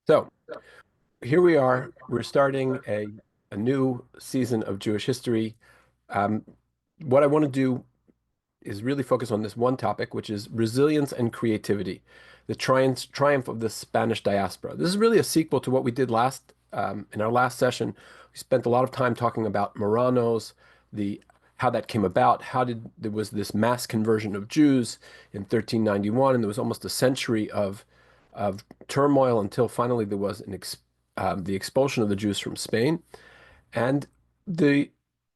So here we are. We're starting a new season of Jewish history. Um, what I want to do is really focus on this one topic, which is resilience and creativity, the triumph of the Spanish diaspora. This is really a sequel to what we did last in our last session. We spent a lot of time talking about Marranos, the how that came about, there was this mass conversion of Jews in 1391, and there was almost a century of turmoil until finally there was the expulsion of the Jews from Spain. And the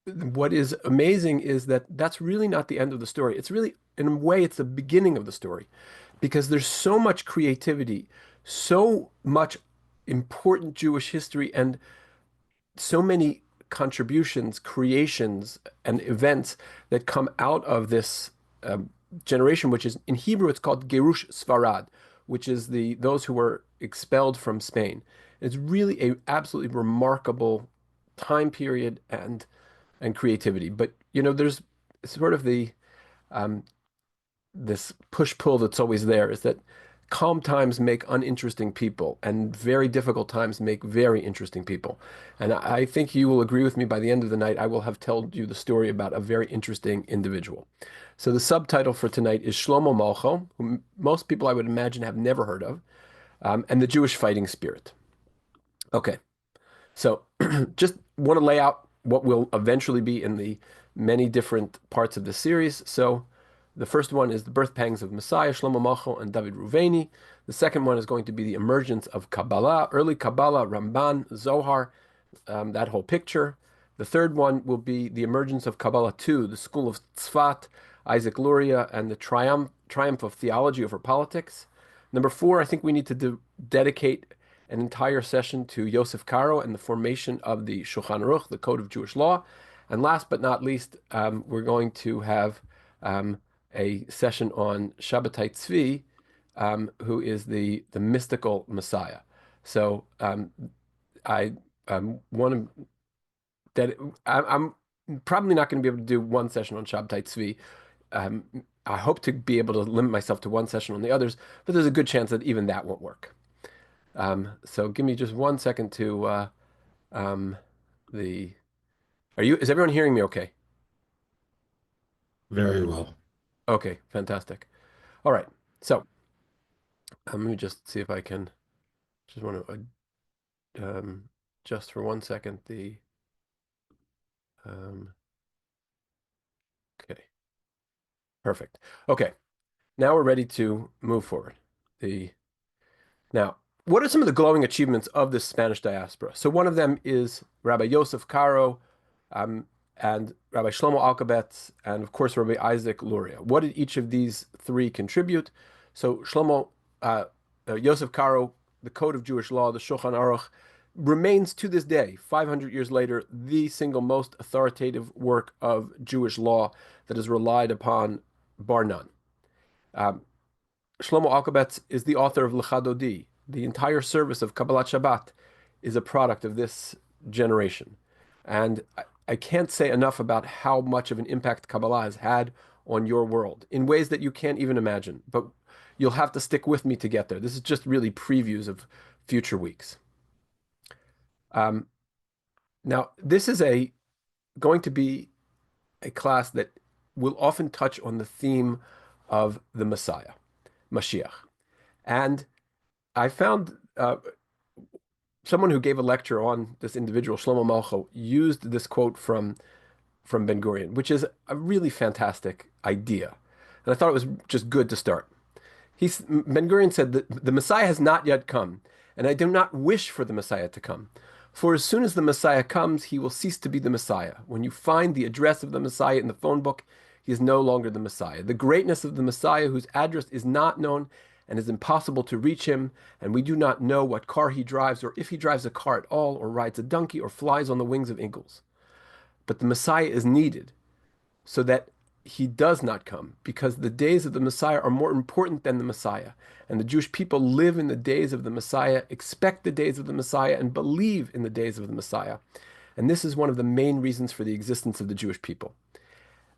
what is amazing is that that's really not the end of the story. It's really, in a way, it's the beginning of the story because there's so much creativity, so much important Jewish history, and so many contributions, creations, and events that come out of this generation, which is in Hebrew, it's called Gerush Sfarad, which is the those who were expelled from Spain. It's really a absolutely remarkable time period and creativity. But there's sort of the this push-pull that's always there is that calm times make uninteresting people, and very difficult times make very interesting people. And I think you will agree with me by the end of the night, I will have told you the story about a very interesting individual. So the subtitle for tonight is Shlomo Malcho, who most people I would imagine have never heard of, and the Jewish fighting spirit. Okay, so just want to lay out what will eventually be in the many different parts of the series. So the first one is the birth pangs of Messiah, Shlomo Malcho and David Reuveni. The second one is going to be the emergence of Kabbalah, early Kabbalah, Ramban, Zohar, that whole picture. The third one will be the emergence of Kabbalah 2, the school of Tzfat, Isaac Luria, and the triumph of theology over politics. Number four, I think we need to dedicate an entire session to Yosef Karo and the formation of the Shulchan Aruch, the Code of Jewish Law. And last but not least, we're going to have a session on Shabbatai Tzvi, who is the mystical Messiah. So I want to that I'm probably not going to be able to do one session on Shabbatai Tzvi. Um, I hope to be able to limit myself to one session on the others, but there's a good chance that even that won't work. So give me just one second to um, the. Is everyone hearing me okay? Very well. Okay, fantastic. All right. So let me just see if I can just want to just for one second um, okay, perfect. Okay, now we're ready to move forward. The Now, what are some of the glowing achievements of the Spanish diaspora? So one of them is Rabbi Yosef Caro, um, and Rabbi Shlomo Alkabetz, and of course Rabbi Isaac Luria. What did each of these three contribute? So Yosef Caro, the Code of Jewish Law, the Shulchan Aruch, remains to this day, 500 years later, the single most authoritative work of Jewish law that is relied upon bar none. Um, Shlomo Alkabetz is the author of Lecha Dodi. The entire service of Kabbalat Shabbat is a product of this generation. And I can't say enough about how much of an impact Kabbalah has had on your world in ways that you can't even imagine. But you'll have to stick with me to get there. This is just really previews of future weeks. Um, Now, this is a going to be a class that will often touch on the theme of the Messiah, Mashiach. And I found someone who gave a lecture on this individual, Shlomo Malcho, used this quote from Ben Gurion, which is a really fantastic idea. And I thought it was just good to start. Ben Gurion said that the Messiah has not yet come, and I do not wish for the Messiah to come. For as soon as the Messiah comes, he will cease to be the Messiah. When you find the address of the Messiah in the phone book, he is no longer the Messiah. The greatness of the Messiah, whose address is not known and is impossible to reach him, and we do not know what car he drives, or if he drives a car at all, or rides a donkey, or flies on the wings of eagles. But the Messiah is needed so that he does not come, because the days of the Messiah are more important than the Messiah. And the Jewish people live in the days of the Messiah, expect the days of the Messiah, and believe in the days of the Messiah. And this is one of the main reasons for the existence of the Jewish people.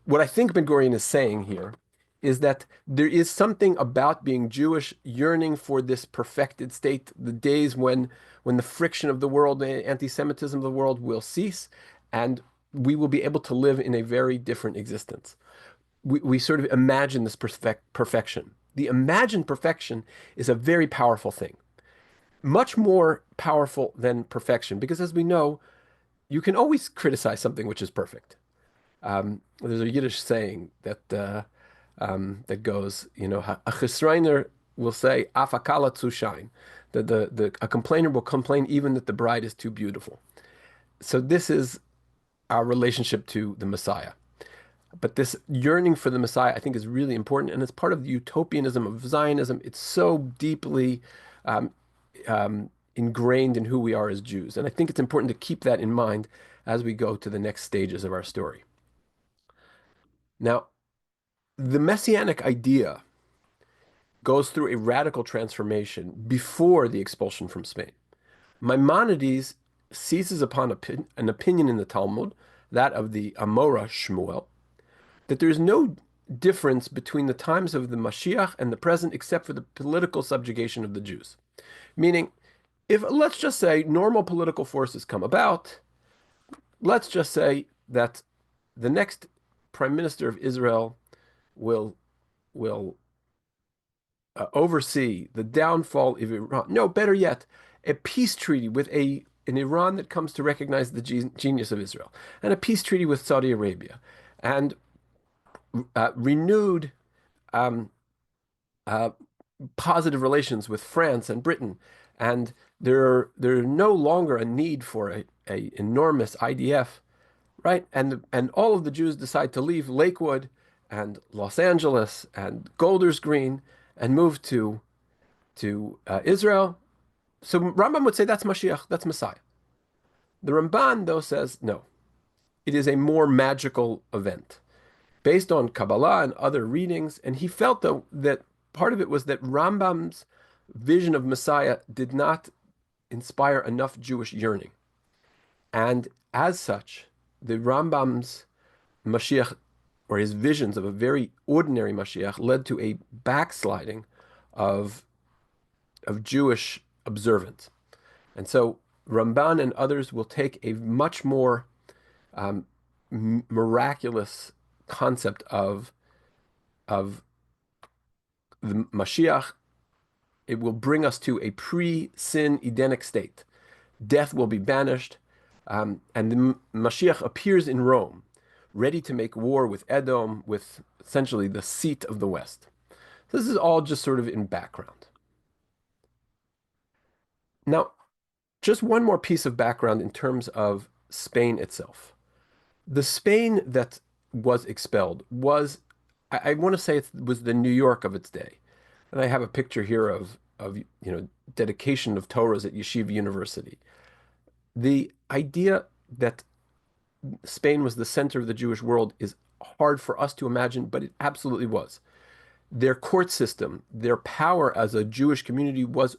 What I think Ben Gurion is saying here is that there is something about being Jewish, yearning for this perfected state, the days when the friction of the world, the anti-Semitism of the world will cease, and we will be able to live in a very different existence. We sort of imagine this perfection. The imagined perfection is a very powerful thing, much more powerful than perfection, because as we know, you can always criticize something which is perfect. There's a Yiddish saying that goes, a chisreiner will say, "Afakala zu shine," that a complainer will complain even that the bride is too beautiful. So this is our relationship to the Messiah. But this yearning for the Messiah, I think, is really important, and it's part of the utopianism of Zionism. It's so deeply um, ingrained in who we are as Jews, and I think it's important to keep that in mind as we go to the next stages of our story. Now, the messianic idea goes through a radical transformation before the expulsion from Spain. Maimonides seizes upon an opinion in the Talmud, that of the Amora Shmuel, that there is no difference between the times of the Mashiach and the present except for the political subjugation of the Jews. Meaning, if let's just say normal political forces come about, let's just say that the next prime minister of Israel will will oversee the downfall of Iran. No, better yet, a peace treaty with an Iran that comes to recognize the genius of Israel, and a peace treaty with Saudi Arabia, and renewed um, uh, positive relations with France and Britain, and there are no longer a need for a enormous IDF, right? And all of the Jews decide to leave Lakewood and Los Angeles and Golders Green and move to Israel. So Rambam would say that's Mashiach, that's Messiah. The Ramban, though, says no. It is a more magical event based on Kabbalah and other readings. And he felt, though, that part of it was that Rambam's vision of Messiah did not inspire enough Jewish yearning. And as such, the Rambam's Mashiach, or his visions of a very ordinary Mashiach, led to a backsliding of, of Jewish observance. And so Ramban and others will take a much more um, miraculous concept of the Mashiach. It will bring us to a pre-sin Edenic state. Death will be banished, and the Mashiach appears in Rome, ready to make war with Edom, with essentially the seat of the West. This is all just sort of in background. Now, just one more piece of background in terms of Spain itself. The Spain that was expelled was, I want to say it was the New York of its day. And I have a picture here of dedication of Torahs at Yeshiva University. The idea that Spain was the center of the Jewish world is hard for us to imagine, but it absolutely was. Their court system, their power as a Jewish community was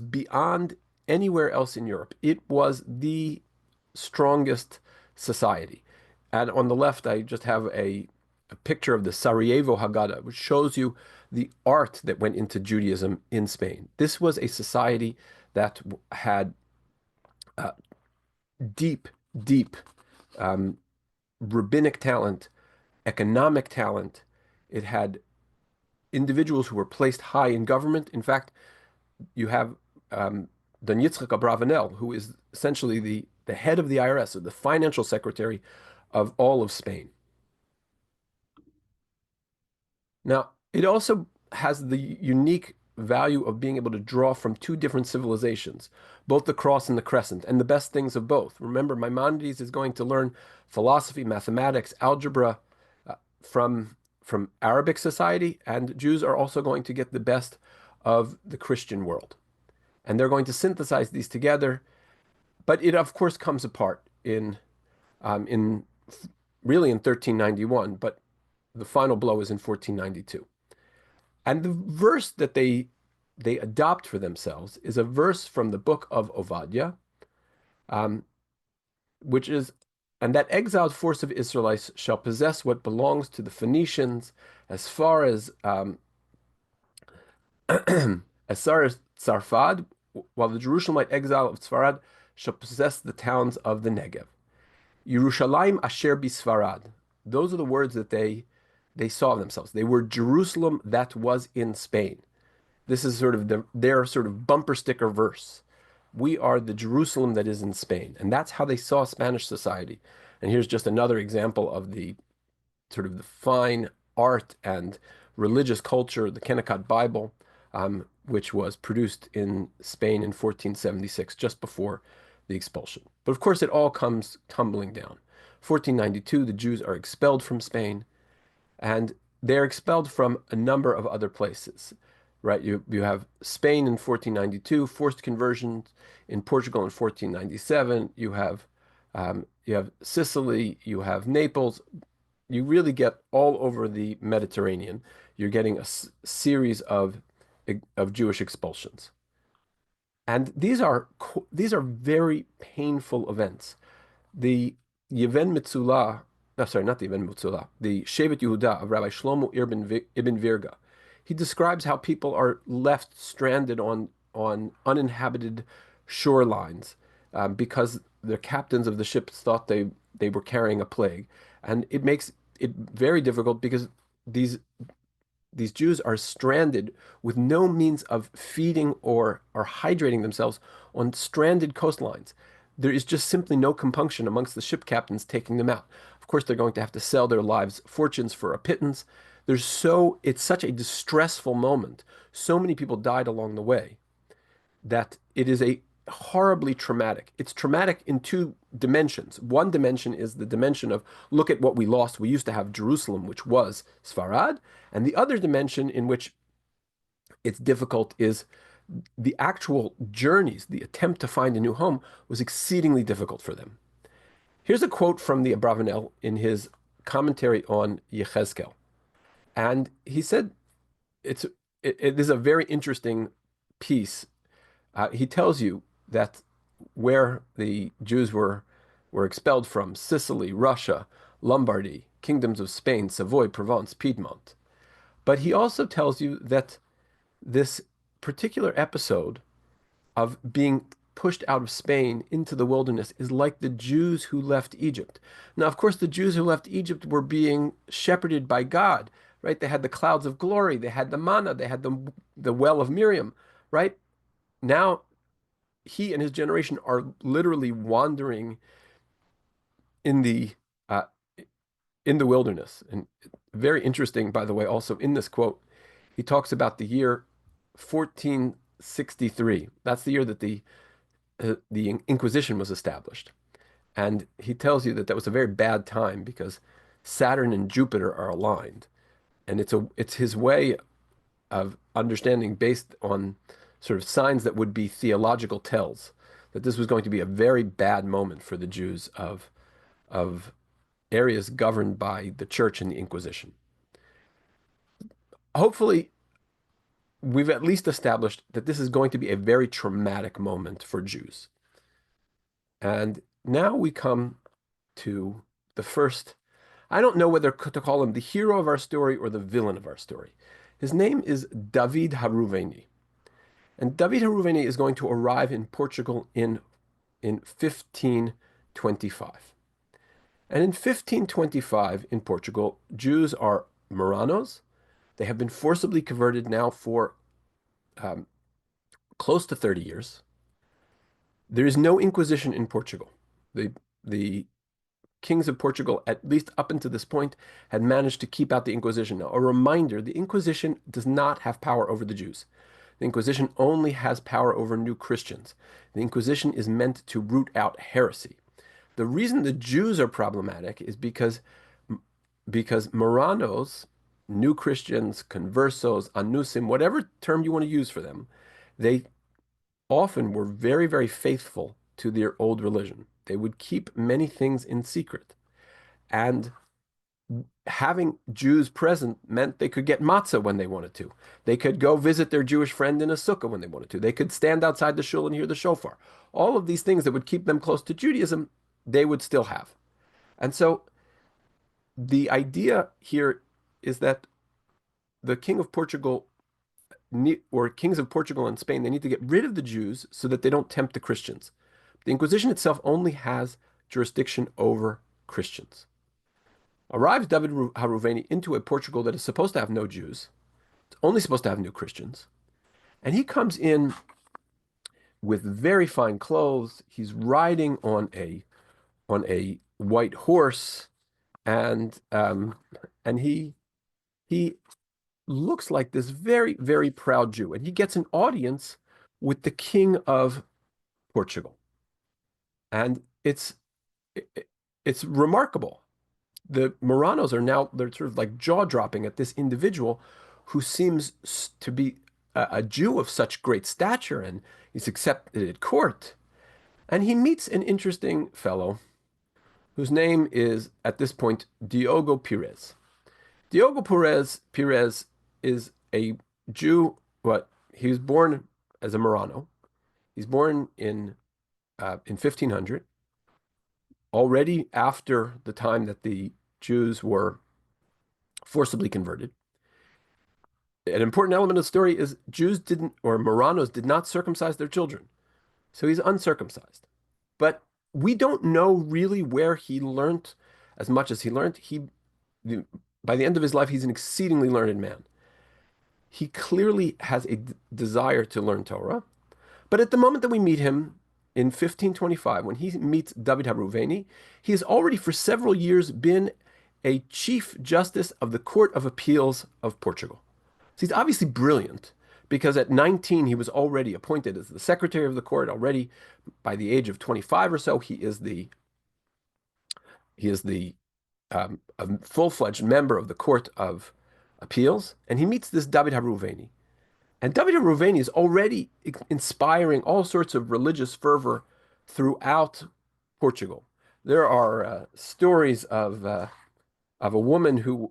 beyond anywhere else in Europe. It was the strongest society. And on the left, I just have a picture of the Sarajevo Haggadah, which shows you the art that went into Judaism in Spain. This was a society that had uh, deep, deep um, rabbinic talent, economic talent. It had individuals who were placed high in government. In fact, you have Don Yitzchak Abravanel, who is essentially the head of the IRS, or the financial secretary of all of Spain. Now, it also has the unique value of being able to draw from two different civilizations, both the cross and the crescent, and the best things of both. Remember, Maimonides is going to learn philosophy, mathematics, algebra from Arabic society, and Jews are also going to get the best of the Christian world. And they're going to synthesize these together, but it of course comes apart in really in 1391, but the final blow is in 1492. And the verse that they adopt for themselves is a verse from the book of Ovadia, um, which is And that exiled force of Israelites shall possess what belongs to the Phoenicians as far as far as Tzarfad, while the Jerusalemite exile of Tzfarad shall possess the towns of the Negev. Yerushalayim asher bisfarad. Those are the words that they saw themselves. They were Jerusalem that was in Spain. This is sort of their sort of bumper sticker verse. We are the Jerusalem that is in Spain. And that's how they saw Spanish society. And here's just another example of the sort of the fine art and religious culture, the Kennecott Bible, which was produced in Spain in 1476, just before the expulsion. But of course, it all comes tumbling down. 1492, the Jews are expelled from Spain, and they're expelled from a number of other places, right? You have Spain in 1492, forced conversions in Portugal in 1497. You have Sicily, you have Naples. You really get all over the Mediterranean. You're getting a series of Jewish expulsions. And these are very painful events. The Yevon Metzulah, no, sorry, not the Yevon Metzulah, the Shevet Yehuda of Rabbi Shlomo Ibn Virga. He describes how people are left stranded on uninhabited shorelines because the captains of the ships thought they were carrying a plague, and it makes it very difficult because these these Jews are stranded with no means of feeding or hydrating themselves on stranded coastlines. There is just simply no compunction amongst the ship captains taking them out. Of course, they're going to have to sell their lives fortunes for a pittance. It's such a distressful moment. So many people died along the way that it is a horribly traumatic. It's traumatic in two dimensions. One dimension is the dimension of look at what we lost. We used to have Jerusalem, which was Sfarad. And the other dimension in which it's difficult is the actual journeys, the attempt to find a new home was exceedingly difficult for them. Here's a quote from the Abravanel in his commentary on Yechezkel. And he said, it is a very interesting piece. He tells you that where the Jews were expelled from, Sicily, Russia, Lombardy, kingdoms of Spain, Savoy, Provence, Piedmont. But he also tells you that this particular episode of being pushed out of Spain into the wilderness is like the Jews who left Egypt. Now, of course, the Jews who left Egypt were being shepherded by God, right? They had the clouds of glory, they had the manna, they had the well of Miriam, right? Now he and his generation are literally wandering in the uh, in the wilderness. And very interesting, by the way, also in this quote, he talks about the year 1463. That's the year that the Inquisition was established. And he tells you that that was a very bad time because Saturn and Jupiter are aligned. And it's his way of understanding based on sort of signs that would be theological tells that this was going to be a very bad moment for the Jews of areas governed by the church and the Inquisition. Hopefully, we've at least established that this is going to be a very traumatic moment for Jews. And now we come to the first, I don't know whether to call him the hero of our story or the villain of our story. His name is David Haruveni. And David Haruveni is going to arrive in Portugal in 1525. And in 1525 in Portugal, Jews are Marranos. They have been forcibly converted now for um, close to 30 years. There is no Inquisition in Portugal. The kings of Portugal, at least up until this point, had managed to keep out the Inquisition. Now, a reminder, the Inquisition does not have power over the Jews. The Inquisition only has power over new Christians. The Inquisition is meant to root out heresy. The reason the Jews are problematic is because Marranos, new Christians, conversos, anusim, whatever term you want to use for them, they often were very, very faithful to their old religion. They would keep many things in secret. And having Jews present meant they could get matzah when they wanted to. They could go visit their Jewish friend in a sukkah when they wanted to. They could stand outside the shul and hear the shofar. All of these things that would keep them close to Judaism, they would still have. And so the idea here is that the king of Portugal or kings of Portugal and Spain, they need to get rid of the Jews so that they don't tempt the Christians. The Inquisition itself only has jurisdiction over Christians. Arrives David Haruveni into a Portugal that is supposed to have no Jews, it's only supposed to have new Christians, and he comes in with very fine clothes. He's riding on a white horse, and he looks like this very, very proud Jew, and he gets an audience with the king of Portugal, and it's remarkable. The Moranos are now they're sort of like jaw-dropping at this individual who seems to be a Jew of such great stature, and he's accepted at court. And he meets an interesting fellow whose name is, at this point, Diogo Pires. Diogo Pires is a Jew, but he was born as a Marrano. He's born in 1500, already after the time that the Jews were forcibly converted. An important element of the story is Jews didn't, or Marranos did not circumcise their children. So he's uncircumcised. But we don't know really where he learned as much as he learned. By the end of his life, he's an exceedingly learned man. He clearly has a desire to learn Torah. But at the moment that we meet him in 1525, when he meets David Haruveni, he has already for several years been a chief justice of the Court of Appeals of Portugal. So he's obviously brilliant because at 19 he was already appointed as the secretary of the court. Already by the age of 25 or so, he is the a full-fledged member of the Court of Appeals, and he meets this David Haruveni. And David Haruveni is already inspiring all sorts of religious fervor throughout Portugal. There are stories of a woman who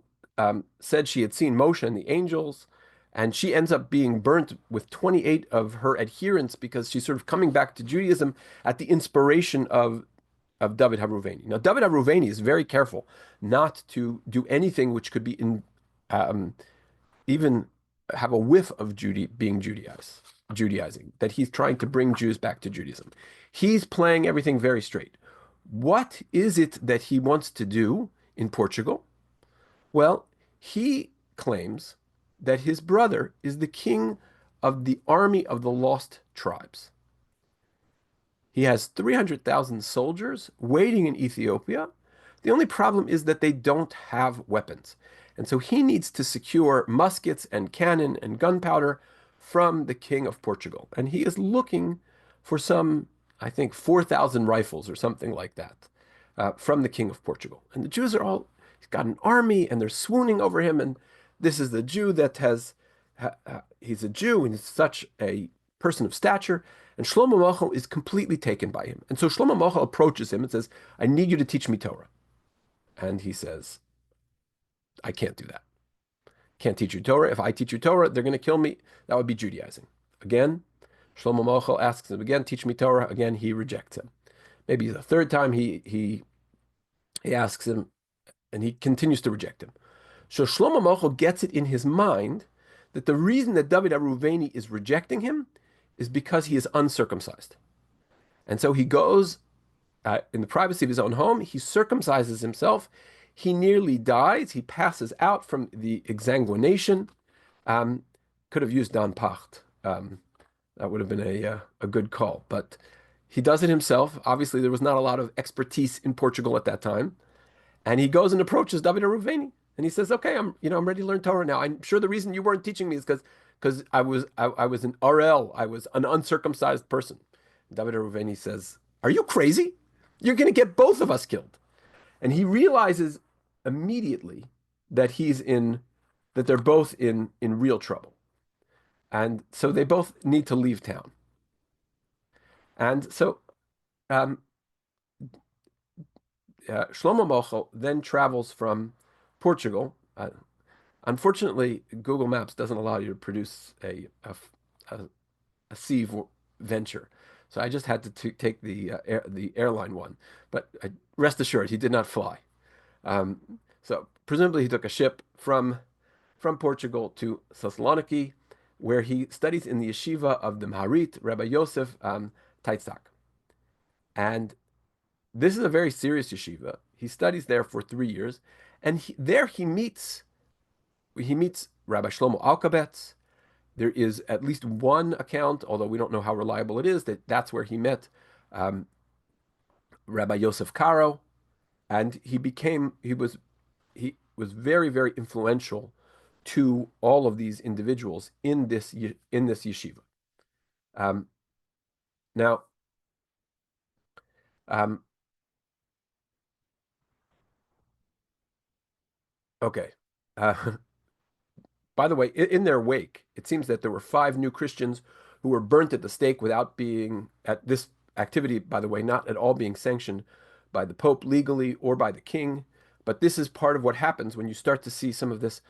said she had seen Moshe and the angels, and she ends up being burnt with 28 of her adherents because she's sort of coming back to Judaism at the inspiration of David Haruveni. Now, David Haruveni is very careful not to do anything which could be um, even have a whiff of being Judaizing, that he's trying to bring Jews back to Judaism. He's playing everything very straight. What is it that he wants to do in Portugal? Well, he claims that his brother is the king of the army of the lost tribes. He has 300,000 soldiers waiting in Ethiopia. The only problem is that they don't have weapons. And so he needs to secure muskets and cannon and gunpowder from the king of Portugal. And he is looking for some, I think, 4,000 rifles or something like that from the king of Portugal. And the Jews are all, he's got an army and they're swooning over him. And this is the Jew that he's a Jew and he's such a person of stature. And Shlomo Melech is completely taken by him. And so Shlomo Melech approaches him and says, I need you to teach me Torah. And he says, I can't do that. Can't teach you Torah. If I teach you Torah, they're going to kill me. That would be Judaizing. Again, Shlomo Melech asks him again, teach me Torah. Again, he rejects him. Maybe the third time he asks him, and he continues to reject him. So Shlomo Melech gets it in his mind that the reason that David Haruveni is rejecting him is because he is uncircumcised. And so he goes in the privacy of his own home, he circumcises himself. He nearly dies. He passes out from the exsanguination. Could have used Don Pacht. That would have been a good call. But he does it himself. Obviously, there was not a lot of expertise in Portugal at that time. And he goes and approaches David Haruveni. And he says, okay, I'm ready to learn Torah now. I'm sure the reason you weren't teaching me is because I was an RL. I was an uncircumcised person. David Haruveni says, are you crazy? You're going to get both of us killed. And he realizes immediately that they're both in real trouble. And so they both need to leave town. And so Shlomo Mochel then travels from Portugal. Unfortunately, Google Maps doesn't allow you to produce a sea venture. So I just had to take the airline one. But rest assured, he did not fly. So presumably he took a ship from Portugal to Thessaloniki, where he studies in the yeshiva of the Maharit, Rabbi Yosef Teitzak. And this is a very serious yeshiva. He studies there for 3 years, and there he meets Rabbi Shlomo Alkabetz. There is at least one account, although we don't know how reliable it is, that that's where he met um, Rabbi Yosef Karo, and he was very, very influential to all of these individuals in this yeshiva. Um, now, um, okay. Uh, by the way, in their wake, it seems that there were 5 new Christians who were burnt at the stake without being at this activity, by the way, not at all being sanctioned by the Pope legally or by the king. But this is part of what happens when you start to see some of this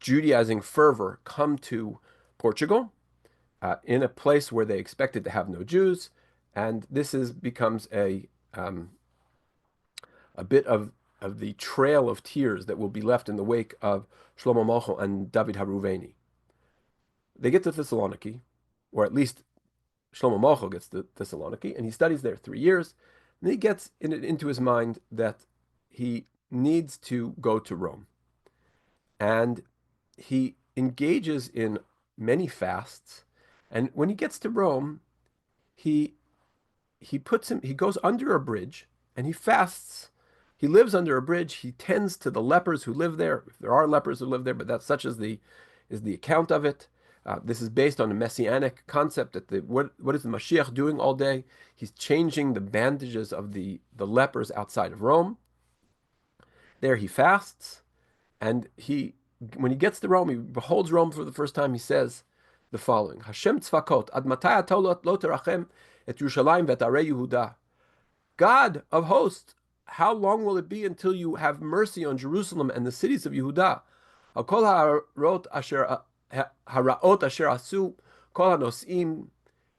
Judaizing fervor come to Portugal, in a place where they expected to have no Jews, and this becomes a bit of the trail of tears that will be left in the wake of Shlomo Malcho and David Haruveni. They get to Thessaloniki, or at least Shlomo Malcho gets to Thessaloniki, and he studies there 3 years, and he gets into his mind that he needs to go to Rome. And he engages in many fasts, and when he gets to Rome, he he goes under a bridge and he fasts. He lives under a bridge. He tends to the lepers who live there, if there are lepers who live there, but that's such as the account of it. This is based on a messianic concept that what is the Mashiach doing all day? He's changing the bandages of the lepers outside of Rome. There he fasts, and when he gets to Rome, he beholds Rome for the first time. He says the following: Hashem tzvakot ad matay atah lo terachem et Yerushalayim vet arei Yehuda. God of hosts, how long will it be until you have mercy on Jerusalem and the cities of Yehuda? Al kol haraot asher asu kol hanosim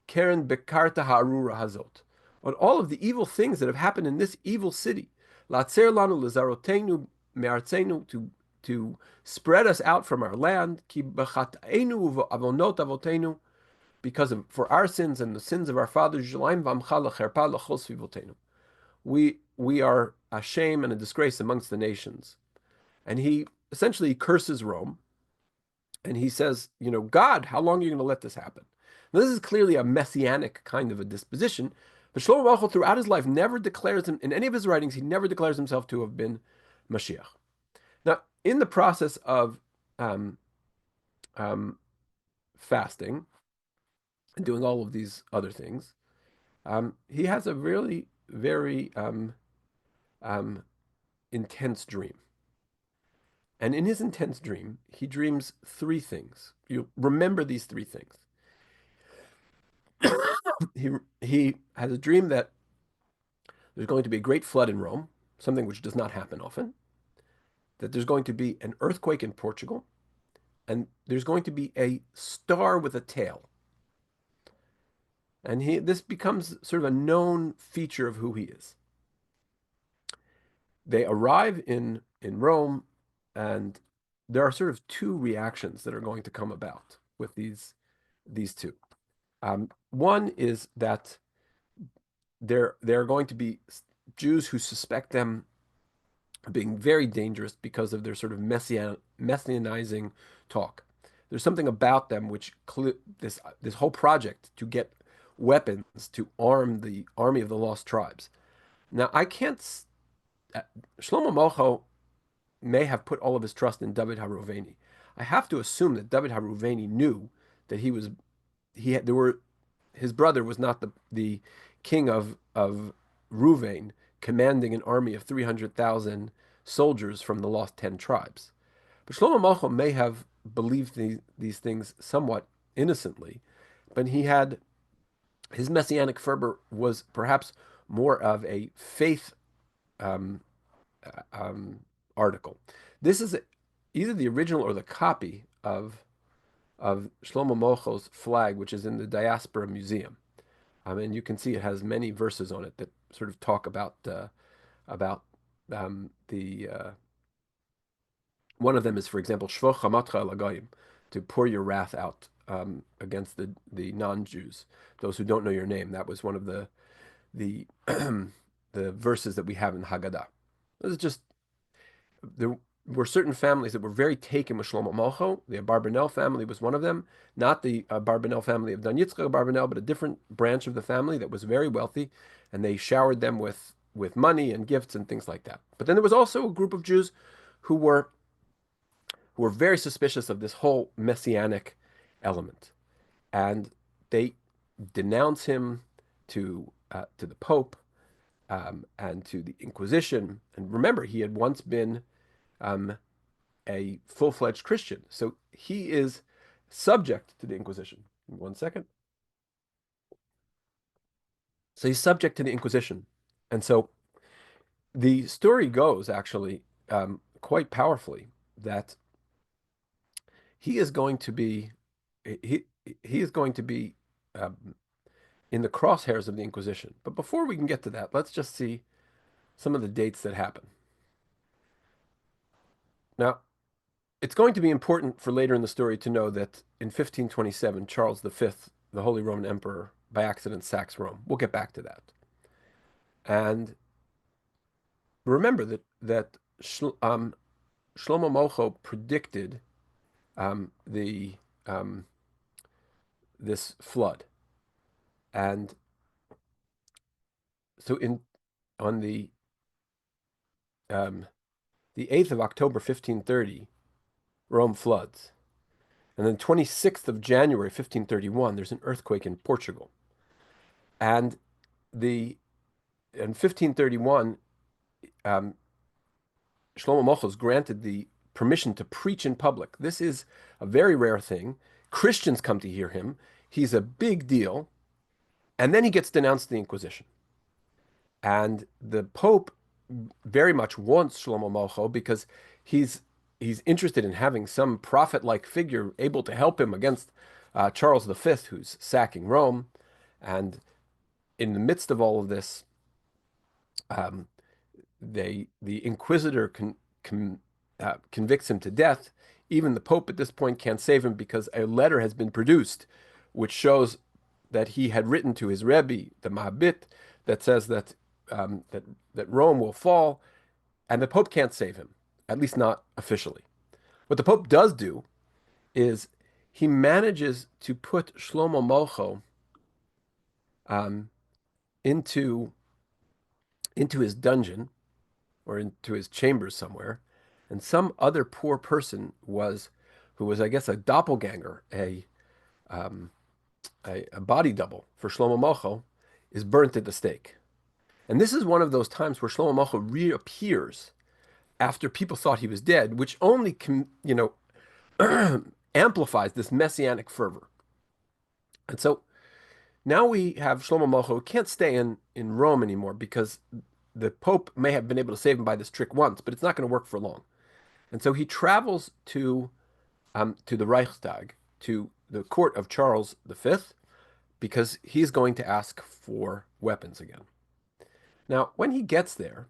keren bekarta harura hazot. On all of the evil things that have happened in this evil city, latzer lanu lezarotenu me'artzenu, to spread us out from our land, ki b'chatenu avonot avotenu, for our sins and the sins of our fathers, we are a shame and a disgrace amongst the nations. And he essentially curses Rome, and he says, God, how long are you going to let this happen? Now, this is clearly a messianic kind of a disposition, but Shlomo Malcho throughout his life never declares him, in any of his writings, he never declares himself to have been Mashiach. Now, in the process of um, um, fasting and doing all of these other things, he has a really very um, intense dream. And in his intense dream, he dreams 3 things. You remember these 3 things. he he has a dream that there's going to be a great flood in Rome, something which does not happen often. That there's going to be an earthquake in Portugal, and there's going to be a star with a tail. And this becomes sort of a known feature of who he is. They arrive in Rome, and there are sort of 2 reactions that are going to come about with these 2. One is that there are going to be Jews who suspect them of being very dangerous because of their sort of messianizing talk. There's something about them which this whole project to get weapons to arm the army of the lost tribes. Now, I can't. Shlomo Malcho may have put all of his trust in David Haruveni. I have to assume that David Haruveni knew that there were his brother was not the king of Ruvain, commanding an army of 300,000 soldiers from the lost 10 tribes. But Shlomo Malcho may have believed these things somewhat innocently, but his messianic fervor was perhaps more of a faith um, article. This is either the original or the copy of Shlomo Malcho's flag, which is in the Diaspora Museum. And you can see it has many verses on it that sort of talk about the one of them is, for example, Shvo chamatcha el hagoyim, to pour your wrath out against the non-Jews, those who don't know your name. That was one of the the verses that we have in Haggadah. This is just there were certain families that were very taken with Shlomo Malcho. The Abarbanel family was one of them, not the Abarbanel family of Dan Yitzchak Abarbanel, but a different branch of the family that was very wealthy, and they showered them with money and gifts and things like that. But then there was also a group of Jews who were who were very suspicious of this whole messianic element, and they denounce him to the Pope and to the Inquisition. And remember, he had once been um, a full-fledged Christian, so he is subject to the Inquisition. One second. So he's subject to the Inquisition, and so the story goes actually quite powerfully that he is going to be he he is going to be um, in the crosshairs of the Inquisition. But before we can get to that, let's just see some of the dates that happen. Now, it's going to be important for later in the story to know that in 1527, Charles V, the Holy Roman Emperor, by accident sacks Rome. We'll get back to that. And remember that Shlomo Mocho predicted the this flood, and so in on um, the 8th of October, 1530, Rome floods. And then 26th of January, 1531, there's an earthquake in Portugal. And the in 1531, um, Shlomo Mocho is granted the permission to preach in public. This is a very rare thing. Christians come to hear him. He's a big deal. And then he gets denounced the Inquisition. And the Pope very much wants Shlomo Mocho because he's he's interested in having some prophet-like figure able to help him against Charles V, who's sacking Rome. And in the midst of all of this, um, the Inquisitor convicts him to death. Even the Pope at this point can't save him because a letter has been produced, which shows that he had written to his Rebbe, the Mahabit, that says that Rome will fall, and the Pope can't save him, at least not officially. What the Pope does do is he manages to put Shlomo Mocho um, into his dungeon or into his chambers somewhere, and some other poor person who was, I guess, a doppelganger, um, a body double for Shlomo Mocho, is burnt at the stake. And this is one of those times where Shlomo Mocho reappears after people thought he was dead, which only amplifies this messianic fervor. And so now we have Shlomo Mocho who can't stay in Rome anymore because the Pope may have been able to save him by this trick once, but it's not going to work for long. And so he travels to the Reichstag, to the court of Charles V, because he's going to ask for weapons again. Now, when he gets there,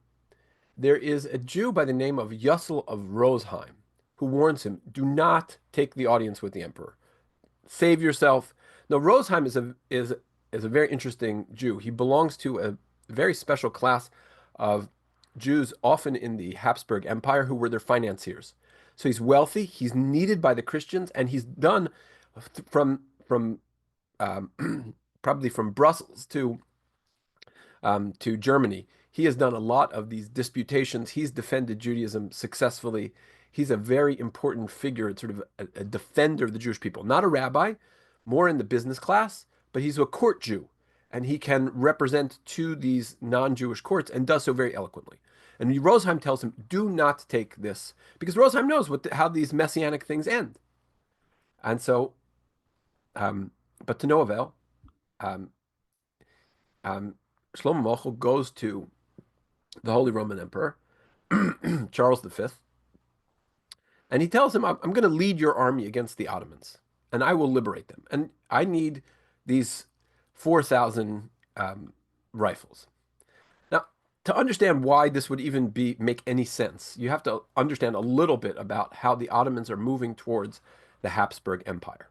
there is a Jew by the name of Yussel of Rosheim who warns him, do not take the audience with the emperor. Save yourself. Now, Rosheim is a very interesting Jew. He belongs to a very special class of Jews, often in the Habsburg Empire, who were their financiers. So he's wealthy, he's needed by the Christians, and he's done from probably from Brussels to Germany. He has done a lot of these disputations. He's defended Judaism successfully. He's a very important figure, sort of a defender of the Jewish people. Not a rabbi, more in the business class, but he's a court Jew, and he can represent to these non-Jewish courts and does so very eloquently. And Rosheim tells him, do not take this, because Rosheim knows how these messianic things end. And so, but to no avail, um, Shlomo Mocho goes to the Holy Roman Emperor, Charles V, and he tells him, I'm going to lead your army against the Ottomans, and I will liberate them. And I need these 4,000 rifles. Now, to understand why this would even be make any sense, you have to understand a little bit about how the Ottomans are moving towards the Habsburg Empire.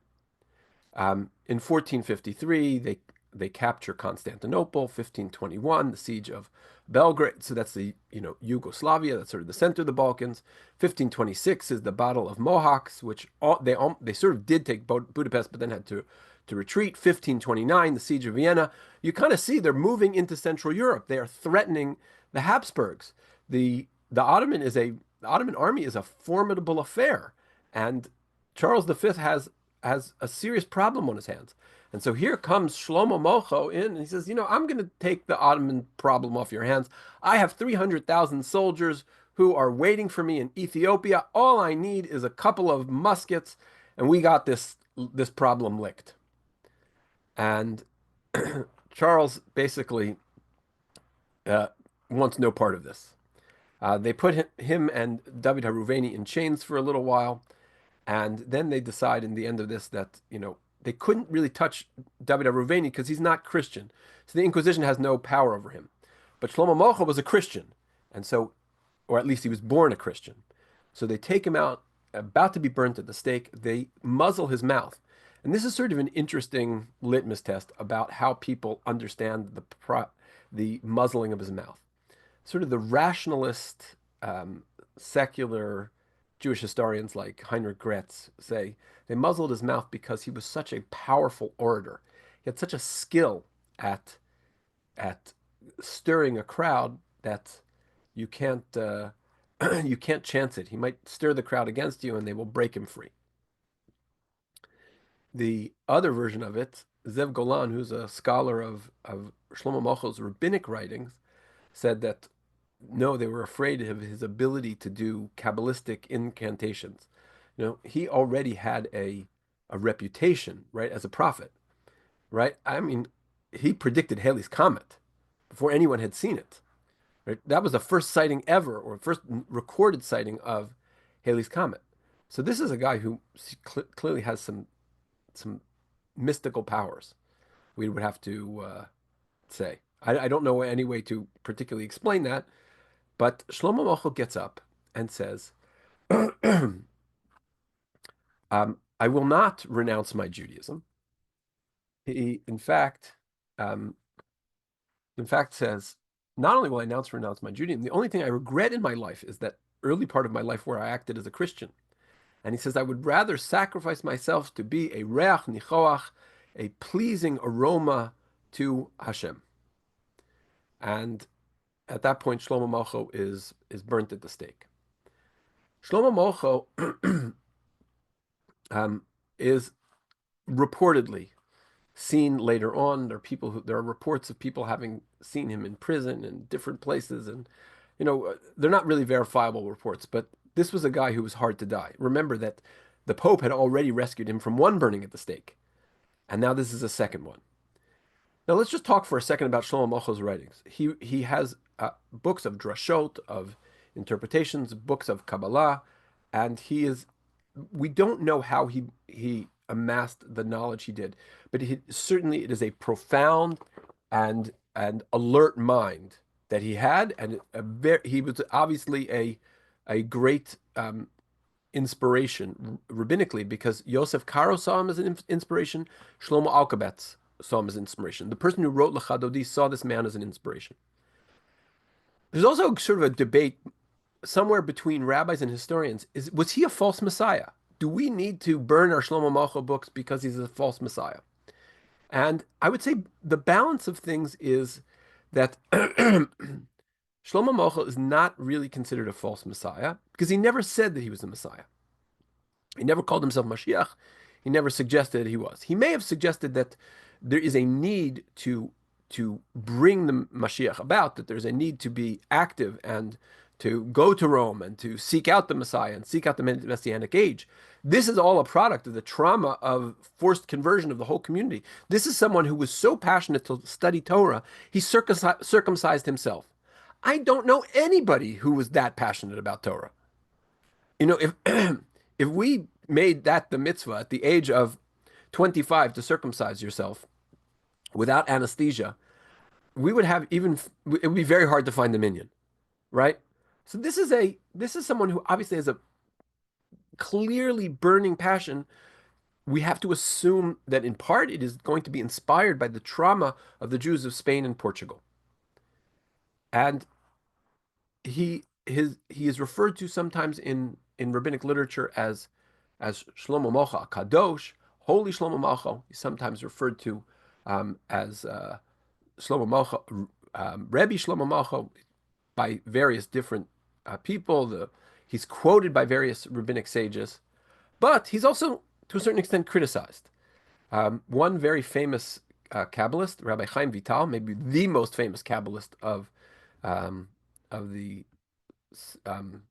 In 1453, they capture Constantinople. 1521, the siege of Belgrade. So that's the Yugoslavia. That's sort of the center of the Balkans. 1526 is the Battle of Mohacs, which they sort of did take Budapest, but then had to retreat. 1529, the siege of Vienna. You kind of see they're moving into Central Europe. They are threatening the Habsburgs. The Ottoman army is a formidable affair, and Charles V has a serious problem on his hands. And so here comes Shlomo Mocho in, and he says, I'm going to take the Ottoman problem off your hands. I have 300,000 soldiers who are waiting for me in Ethiopia. All I need is a couple of muskets, and we got this problem licked. And Charles basically uh, wants no part of this. They put him and David Haruveni in chains for a little while. And then they decide in the end of this that, they couldn't really touch David Aruveni because he's not Christian. So the Inquisition has no power over him. But Shlomo Mocha was a Christian. And so, or at least he was born a Christian. So they take him out, about to be burnt at the stake. They muzzle his mouth. And this is sort of an interesting litmus test about how people understand the muzzling of his mouth. Sort of the rationalist, secular Jewish historians like Heinrich Gretz say they muzzled his mouth because he was such a powerful orator. He had such a skill at stirring a crowd that you can't you can't chance it. He might stir the crowd against you, and they will break him free. The other version of it, Zev Golan, who's a scholar of Shlomo Mocho's rabbinic writings, said that no, they were afraid of his ability to do Kabbalistic incantations. He already had a reputation, right, as a prophet, right? I mean, he predicted Halley's Comet before anyone had seen it, right? That was the first sighting ever, or first recorded sighting of Halley's Comet. So this is a guy who clearly has some mystical powers. We would have to say. I don't know any way to particularly explain that, but Shlomo Mochel gets up and says, I will not renounce my Judaism. He, um, in fact, says, not only will I renounce my Judaism, the only thing I regret in my life is that early part of my life where I acted as a Christian. And he says, I would rather sacrifice myself to be a reach nichoach, a pleasing aroma to Hashem. And at that point, Shlomo Mocho is burnt at the stake. Shlomo Mocho is reportedly seen later on. There are reports of people having seen him in prison and different places, and they're not really verifiable reports. But this was a guy who was hard to die. Remember that the Pope had already rescued him from one burning at the stake, and now this is a second one. Now let's just talk for a second about Shlomo Mocho's writings. He has books of drashot, of interpretations, books of Kabbalah, and we don't know how he amassed the knowledge he did, but certainly it is a profound and alert mind that he had, and he was obviously a great inspiration rabbinically, because Yosef Karo saw him as an inspiration, Shlomo Alkabetz saw him as inspiration. The person who wrote Lechadodi saw this man as an inspiration. There's also sort of a debate somewhere between rabbis and historians. Was he a false messiah? Do we need to burn our Shlomo Malcha books because he's a false messiah? And I would say the balance of things is that Shlomo Malcha is not really considered a false messiah because he never said that he was a messiah. He never called himself Mashiach. He never suggested that he was. He may have suggested that there is a need to bring the Mashiach about, that there's a need to be active and to go to Rome and to seek out the Messiah and seek out the Messianic age. This is all a product of the trauma of forced conversion of the whole community. This is someone who was so passionate to study Torah, he circumcised himself. I don't know anybody who was that passionate about Torah. If if we made that the mitzvah at the age of 25 to circumcise yourself without anesthesia, we would have even it would be very hard to find the minion, right? So this is someone who obviously has a clearly burning passion. We have to assume that in part it is going to be inspired by the trauma of the Jews of Spain and Portugal. And he is referred to sometimes in rabbinic literature as Shlomo Mocha Kadosh, Holy Shlomo Mocha. He's sometimes referred to as Shlomo Mocha, Rebbe Shlomo Mocha by various different people. He's quoted by various rabbinic sages, but he's also to a certain extent criticized. One very famous Kabbalist, Rabbi Chaim Vital, maybe the most famous Kabbalist um, of um,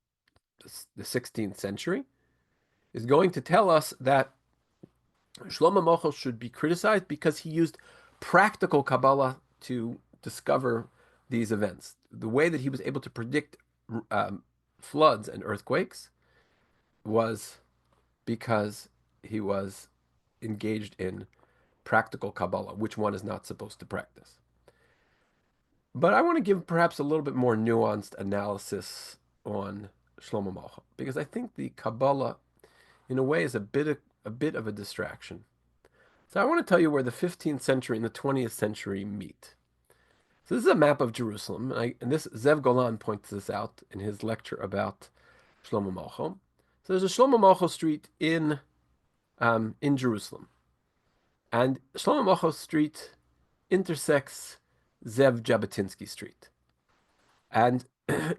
the 16th century, is going to tell us that Shlomo Mochel should be criticized because he used practical Kabbalah to discover these events. The way that he was able to predict um, floods and earthquakes was because he was engaged in practical Kabbalah, which one is not supposed to practice. But I want to give perhaps a little bit more nuanced analysis on Shlomo Malcha because I think the Kabbalah, in a way, is a bit of a distraction. So I want to tell you where the 15th century and the 20th century meet. So this is a map of Jerusalem, and this Zev Golan points this out in his lecture about Shlomo Malcha. So there's a Shlomo Malcha street in Jerusalem, and Shlomo Malcha street intersects Zev Jabotinsky Street. And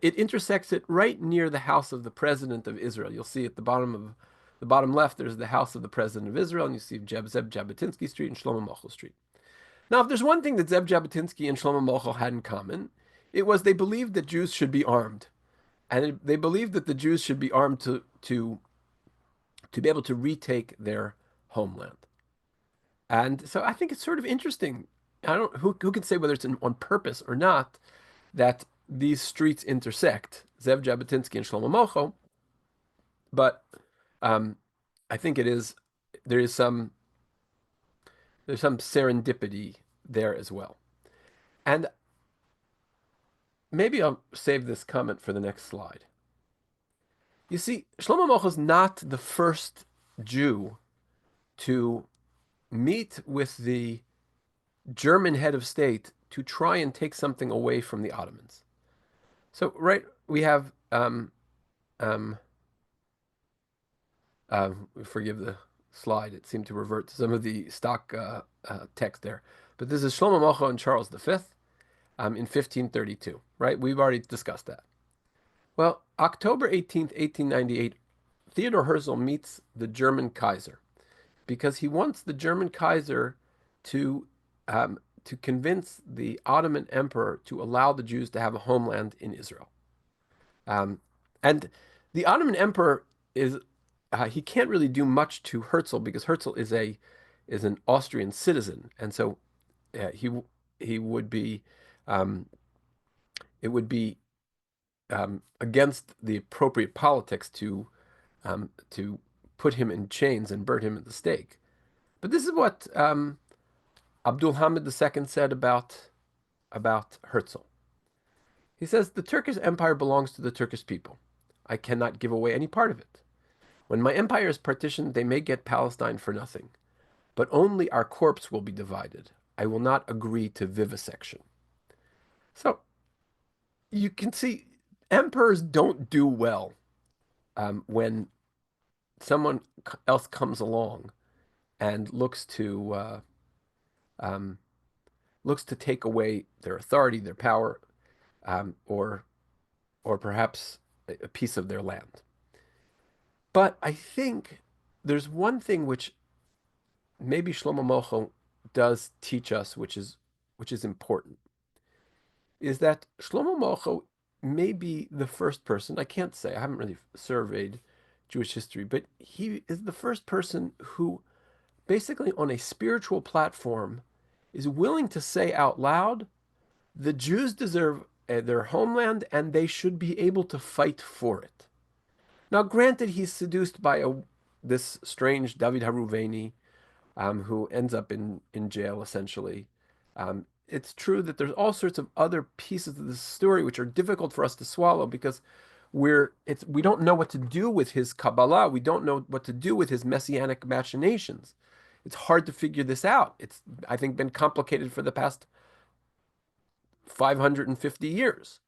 it intersects it right near the house of the president of Israel. You'll see at the bottom left, there's the house of the president of Israel, and you see Zev Jabotinsky Street and Shlomo Mochel Street. Now, if there's one thing that Zev Jabotinsky and Shlomo Mochel had in common, it was they believed that Jews should be armed. And they believed that the Jews should be armed to be able to retake their homeland. And so I think it's sort of interesting. I don't who can say whether it's on purpose or not that these streets intersect, Zev Jabotinsky and Shlomo Mochel, but um, I think there is there's some serendipity there as well. And maybe I'll save this comment for the next slide. You see, Shlomo Mochel is not the first Jew to meet with the German head of state to try and take something away from the Ottomans. So, right, we have um, forgive the slide. It seemed to revert to some of the stock text there. But this is Shlomo Mocha and Charles V in 1532, right? We've already discussed that. Well, October 18th, 1898, Theodor Herzl meets the German Kaiser because he wants the German Kaiser to to convince the Ottoman Emperor to allow the Jews to have a homeland in Israel. And the Ottoman Emperor is he can't really do much to Herzl because Herzl is an Austrian citizen, and so he would be um, it would be against the appropriate politics to put him in chains and burn him at the stake. But this is what Abdul Hamid II said about Herzl. He says, "The Turkish Empire belongs to the Turkish people. I cannot give away any part of it. When my empire is partitioned, they may get Palestine for nothing, but only our corpse will be divided. I will not agree to vivisection." So you can see emperors don't do well when someone else comes along and um, looks to take away their authority, their power, or perhaps a piece of their land. But I think there's one thing which maybe Shlomo Mochel does teach us, which is important, is that Shlomo Mochel may be the first person, I can't say, I haven't really surveyed Jewish history, but he is the first person who basically on a spiritual platform is willing to say out loud, the Jews deserve their homeland and they should be able to fight for it. Now, granted, he's seduced by this strange David Haruveni, who ends up in jail essentially. it's true that there's all sorts of other pieces of the story which are difficult for us to swallow because we don't know what to do with his Kabbalah. We don't know what to do with his messianic machinations. It's hard to figure this out. It's, I think, been complicated for the past 550 years.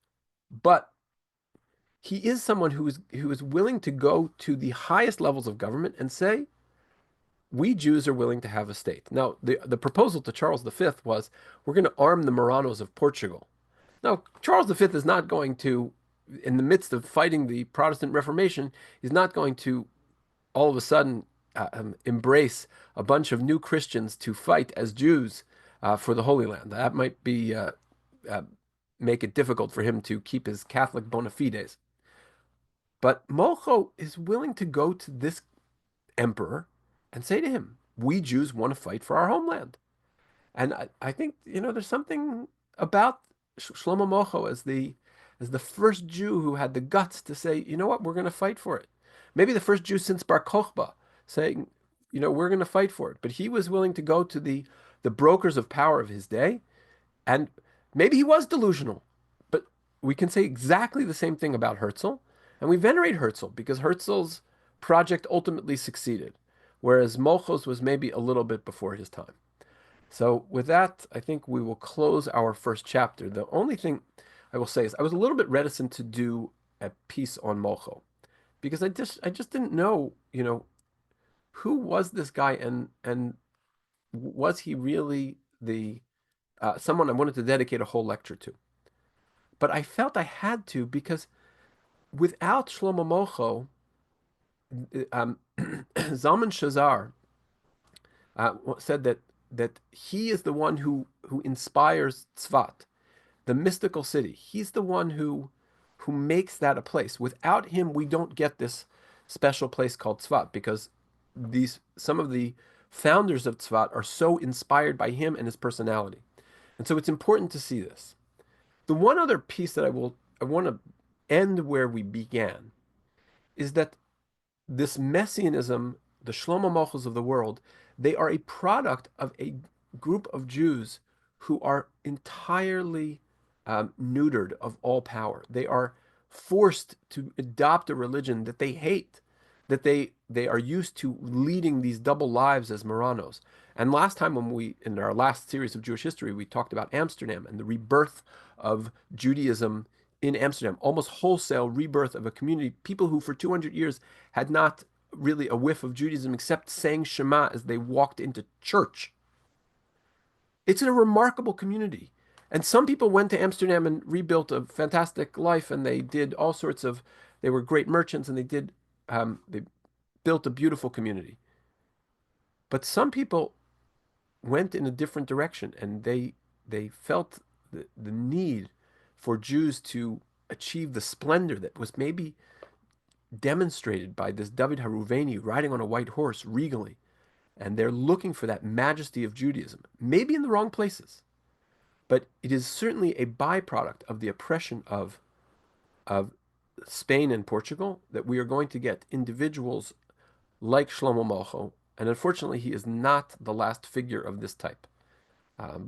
But he is someone who is willing to go to the highest levels of government and say, we Jews are willing to have a state. Now, the proposal to Charles V was, we're going to arm the Moranos of Portugal. Now, Charles V is not going to, in the midst of fighting the Protestant Reformation, he's not going to all of a sudden embrace a bunch of new Christians to fight as Jews for the Holy Land. That might be uh, make it difficult for him to keep his Catholic bona fides. But Molcho is willing to go to this emperor and say to him, we Jews want to fight for our homeland. And I think, there's something about Shlomo Molcho as the first Jew who had the guts to say, you know what, we're going to fight for it. Maybe the first Jew since Bar Kokhba saying, we're going to fight for it. But he was willing to go to the brokers of power of his day. And maybe he was delusional, but we can say exactly the same thing about Herzl. And we venerate Herzl because Herzl's project ultimately succeeded, whereas Molcho's was maybe a little bit before his time. So with that, I think we will close our first chapter. The only thing I will say is I was a little bit reticent to do a piece on Molcho because I just didn't know, who was this guy and was he really the someone I wanted to dedicate a whole lecture to. But I felt I had to because without Shlomo Molcho, Zalman Shazar said that he is the one who inspires Tzvat, the mystical city. He's the one who makes that a place. Without him, we don't get this special place called Tzvat because some of the founders of Tzvat are so inspired by him and his personality. And so it's important to see this. The one other piece that I want to end where we began is that this messianism, the Shlomo Malchus of the world, they are a product of a group of Jews who are entirely neutered of all power. They are forced to adopt a religion that they hate, that they are used to leading these double lives as Marranos. And last time in our last series of Jewish history, we talked about Amsterdam and the rebirth of Judaism in Amsterdam, almost wholesale rebirth of a community, people who for 200 years had not really a whiff of Judaism except saying Shema as they walked into church. It's a remarkable community. And some people went to Amsterdam and rebuilt a fantastic life, and they did all sorts of, they were great merchants, and they built a beautiful community. But some people went in a different direction, and they felt the need for Jews to achieve the splendor that was maybe demonstrated by this David Haruveni riding on a white horse regally. And they're looking for that majesty of Judaism, maybe in the wrong places. But it is certainly a byproduct of the oppression of Spain and Portugal that we are going to get individuals like Shlomo Malcho. And unfortunately, he is not the last figure of this type. But